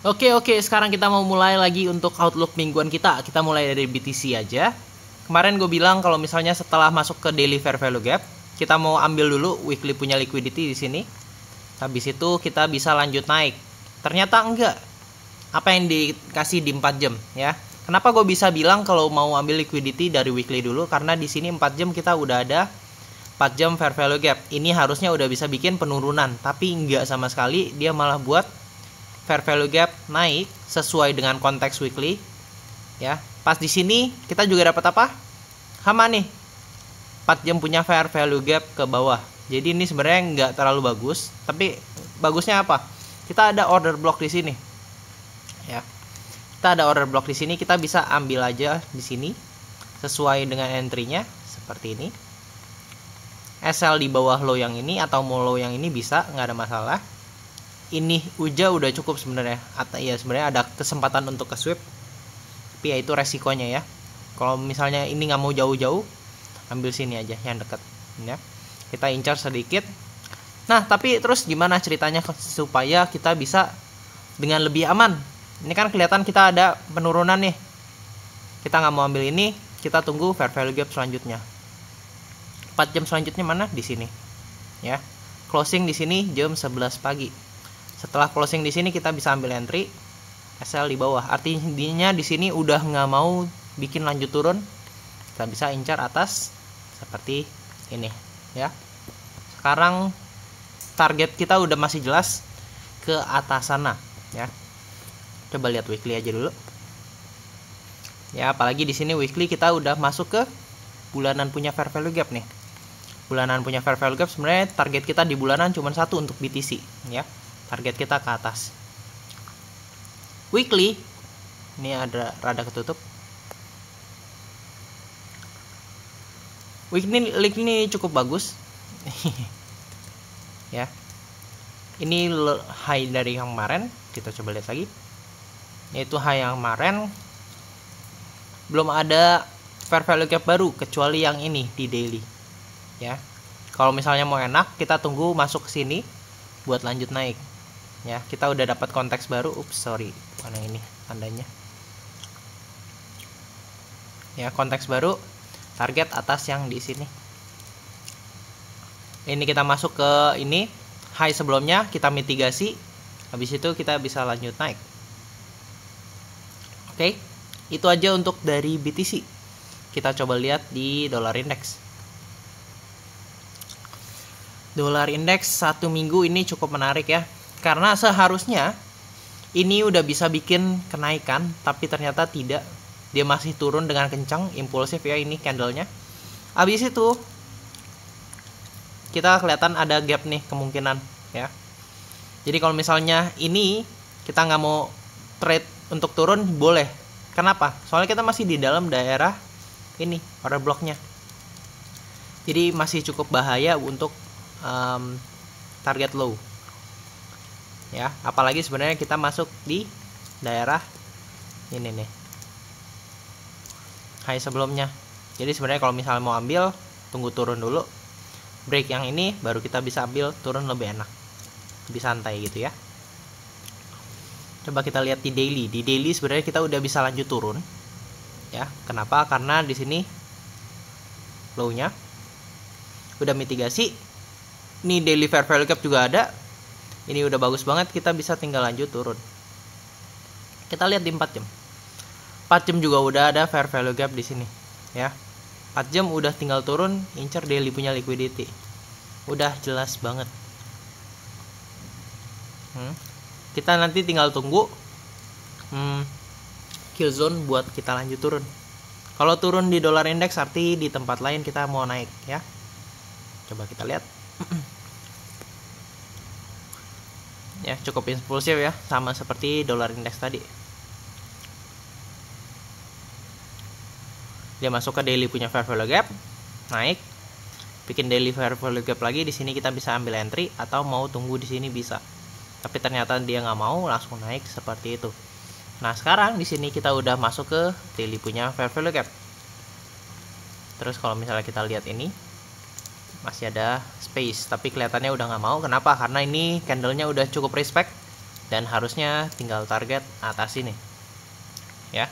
Oke, sekarang kita mau mulai lagi untuk outlook mingguan kita. Kita mulai dari BTC aja. Kemarin gue bilang kalau misalnya setelah masuk ke daily fair value gap, kita mau ambil dulu weekly punya liquidity di sini. Habis itu kita bisa lanjut naik. Ternyata enggak. Apa yang dikasih di 4 jam ya. Kenapa gue bisa bilang kalau mau ambil liquidity dari weekly dulu? Karena di sini 4 jam kita udah ada 4 jam fair value gap. Ini harusnya udah bisa bikin penurunan, tapi enggak sama sekali. Dia malah buat fair value gap naik sesuai dengan konteks weekly ya. Pas di sini kita juga dapat apa? Hama nih. 4 jam punya fair value gap ke bawah. Jadi ini sebenarnya nggak terlalu bagus, tapi bagusnya apa? Kita ada order block di sini. Ya. Kita ada order block di sini, kita bisa ambil aja di sini sesuai dengan entry-nya seperti ini. SL di bawah low yang ini atau mau low yang ini bisa, nggak ada masalah. Ini udah cukup sebenarnya. Atau ya sebenarnya ada kesempatan untuk ke sweep, tapi ya itu resikonya ya. Kalau misalnya ini nggak mau jauh-jauh, ambil sini aja yang dekat ya. Kita incar sedikit. Nah tapi terus gimana ceritanya supaya kita bisa dengan lebih aman? Ini kan kelihatan kita ada penurunan nih. Kita nggak mau ambil ini, kita tunggu fair value gap selanjutnya. 4 jam selanjutnya mana? Di sini ya. Closing di sini jam 11 pagi. Setelah closing di sini kita bisa ambil entry SL di bawah. Artinya di sini udah nggak mau bikin lanjut turun. Kita bisa incar atas seperti ini ya. Sekarang target kita udah masih jelas ke atas sana ya. Coba lihat weekly aja dulu. Ya, apalagi di sini weekly kita udah masuk ke bulanan punya fair value gap nih. Bulanan punya fair value gap sebenarnya target kita di bulanan cuma satu untuk BTC ya. Target kita ke atas. Weekly ini ada rada ketutup. Weekly ini cukup bagus. Ya. Ini high dari yang kemarin, kita coba lihat lagi. Yaitu high yang kemarin belum ada fair value gap baru kecuali yang ini di daily. Ya. Kalau misalnya mau enak, kita tunggu masuk ke sini buat lanjut naik. Ya, kita udah dapat konteks baru. Sorry, bukan yang ini tandanya. Ya, konteks baru, target atas yang di sini. Ini kita masuk ke ini high sebelumnya, kita mitigasi. Habis itu kita bisa lanjut naik. Oke, itu aja untuk dari BTC. Kita coba lihat di dollar index. Dolar indeks 1 minggu ini cukup menarik ya. Karena seharusnya ini udah bisa bikin kenaikan, tapi ternyata tidak. Dia masih turun dengan kencang, impulsif ya ini candlenya. Habis itu kita kelihatan ada gap nih kemungkinan ya. Jadi kalau misalnya ini kita nggak mau trade untuk turun boleh. Kenapa? Soalnya kita masih di dalam daerah ini order blocknya. Jadi masih cukup bahaya untuk target low ya, apalagi sebenarnya kita masuk di daerah ini nih high sebelumnya. Jadi sebenarnya kalau misalnya mau ambil, tunggu turun dulu, break yang ini baru kita bisa ambil turun lebih enak, lebih santai gitu ya. Coba kita lihat di daily. Di daily sebenarnya kita udah bisa lanjut turun ya. Kenapa? Karena di sini low-nya udah mitigasi. Ini daily fair value gap juga ada. Ini udah bagus banget, kita bisa tinggal lanjut turun. Kita lihat di 4 jam. 4 jam juga udah ada fair value gap di sini ya. 4 jam udah tinggal turun, incer daily punya liquidity. Udah jelas banget. Kita nanti tinggal tunggu kill zone buat kita lanjut turun. Kalau turun di dollar index arti di tempat lain kita mau naik ya. Coba kita lihat. Ya, cukup impulsif ya, sama seperti dolar indeks tadi. Dia masuk ke daily punya fair value gap, naik, bikin daily fair value gap lagi. Di sini kita bisa ambil entry atau mau tunggu di sini bisa. Tapi ternyata dia nggak mau, langsung naik seperti itu. Nah sekarang di sini kita udah masuk ke daily punya fair value gap. Terus kalau misalnya kita lihat ini masih ada space, tapi kelihatannya udah nggak mau. Kenapa? Karena ini candlenya udah cukup respect dan harusnya tinggal target atas ini ya.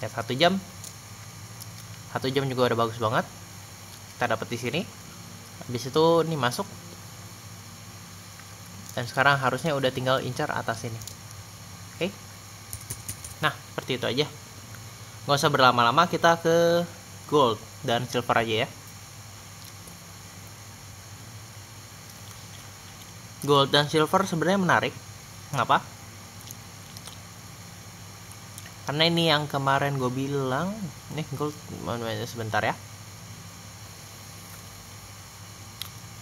Lihat 1 jam. 1 jam juga udah bagus banget. Kita dapat di sini. Habis itu ini masuk. Dan sekarang harusnya udah tinggal incar atas ini. Oke. Nah, seperti itu aja. Nggak usah berlama-lama, kita ke gold dan silver aja ya. Gold dan silver sebenarnya menarik. Kenapa? Karena ini yang kemarin gue bilang. Nih gold, sebentar ya.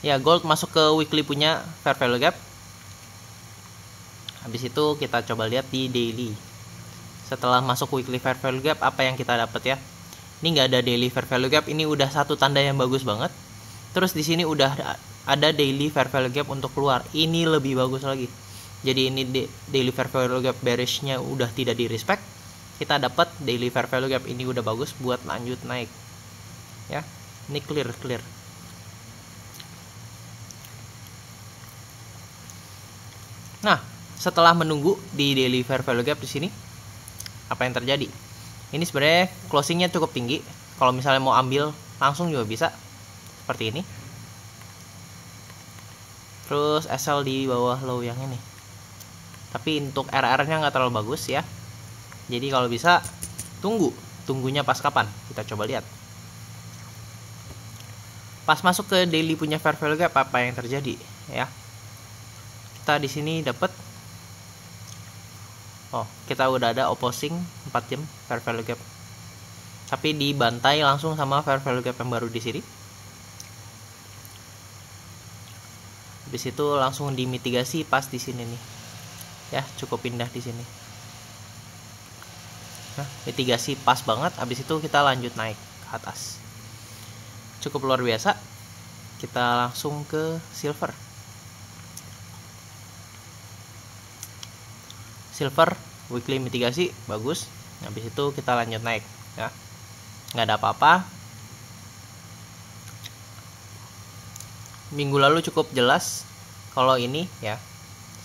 Ya, gold masuk ke weekly punya fair value gap. Habis itu kita coba lihat di daily. Setelah masuk weekly fair value gap, apa yang kita dapat ya? Ini nggak ada daily fair value gap. Ini udah satu tanda yang bagus banget. Terus di sini udah ada daily fair value gap untuk keluar. Ini lebih bagus lagi. Jadi ini daily fair value gap bearishnya udah tidak di respect. Kita dapat daily fair value gap ini udah bagus buat lanjut naik. Ya, ini clear. Nah, setelah menunggu di daily fair value gap di sini, apa yang terjadi? Ini sebenarnya closingnya cukup tinggi. Kalau misalnya mau ambil langsung juga bisa, seperti ini. Terus SL di bawah low yang ini. Tapi untuk RR-nya nggak terlalu bagus ya. Jadi kalau bisa tunggunya pas kapan? Kita coba lihat. Pas masuk ke daily punya fair value gap, apa yang terjadi ya? Kita di sini dapat, kita udah ada opposing 4 jam fair value gap, tapi dibantai langsung sama fair value gap yang baru di sini. Habis itu langsung dimitigasi pas di sini nih ya, cukup indah di sini. Nah, mitigasi pas banget. Habis itu kita lanjut naik ke atas, cukup luar biasa. Kita langsung ke silver. Silver weekly mitigasi bagus. Habis itu kita lanjut naik ya, nggak ada apa-apa. Minggu lalu cukup jelas kalau ini ya,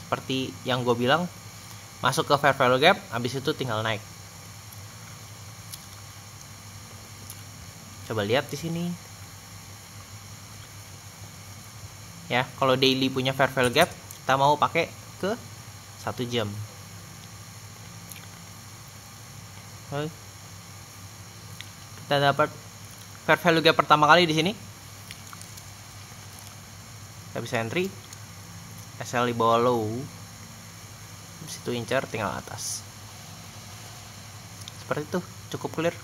seperti yang gue bilang, masuk ke fair value gap, habis itu tinggal naik. Coba lihat di sini ya, kalau daily punya fair value gap, kita mau pakai ke 1 jam. Kita dapat fair value gap pertama kali di sini. Kita bisa entry, SL di bawah low, habis itu incar tinggal atas. Seperti itu, cukup clear.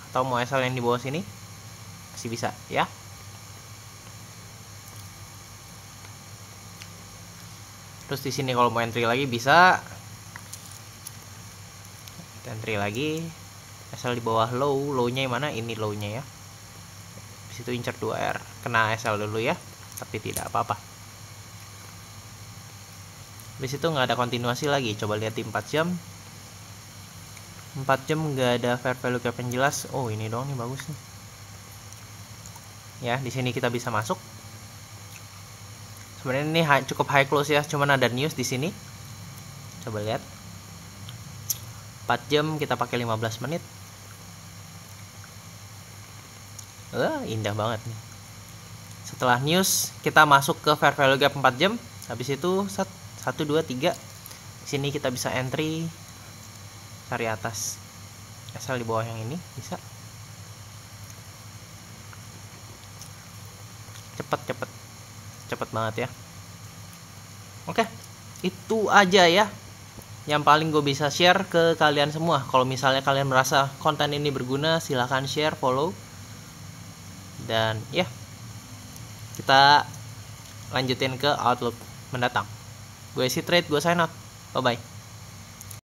Atau mau SL yang di bawah sini masih bisa ya. Terus di sini kalau mau entry lagi bisa. Entry lagi, SL di bawah low, low-nya yang mana? Ini low-nya ya. Di situ incer 2R, kena SL dulu ya, tapi tidak apa-apa. Di situ nggak ada kontinuasi lagi. Coba lihat di 4 jam. 4 jam nggak ada fair value gap yang jelas. Oh, ini doang nih bagus nih. Ya, di sini kita bisa masuk. Sebenarnya ini cukup high close ya, cuman ada news di sini. Coba lihat. 4 jam kita pakai 15 menit. Indah banget nih. Setelah news kita masuk ke fair value gap 4 jam. Habis itu 1 2 3. Sini kita bisa entry, cari atas. Asal di bawah yang ini bisa. Cepet banget ya. Oke, itu aja ya yang paling gue bisa share ke kalian semua. Kalau misalnya kalian merasa konten ini berguna, silahkan share, follow. Dan ya, kita lanjutin ke outlook mendatang. Gue isi trade, gue sign out. Bye bye.